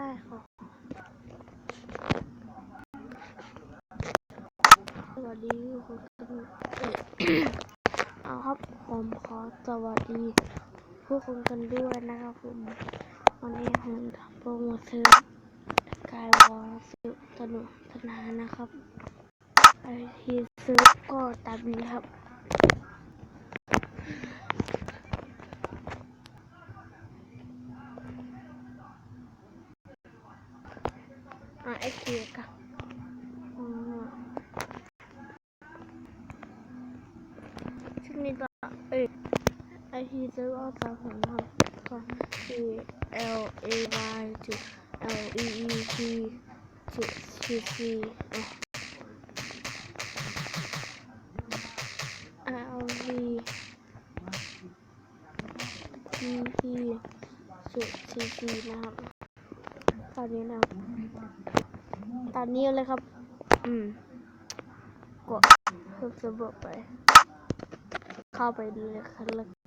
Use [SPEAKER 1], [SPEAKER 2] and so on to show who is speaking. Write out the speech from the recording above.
[SPEAKER 1] ค่ะสวัสดีคุณเอาครับผมขอสวัสดีผู้คนกันด้วยนะครับผมวันนี้ผมทำโปรโมทซื้อกายวอลสนุกสนานนะครับไอที่ซื้อก็ตามนี้ครับไอเคียค่ะชื่อนี้ก็ไอทีซื้อก็ตามผมครับก็ CLAY จุด LEET จุด CC LV PP จุด CC นะครับตอนนี้นะครับตอนนี้เลยครับกดเพิ่มเซิร์ฟเวอร์ไปเข้าไปดูเลยครับ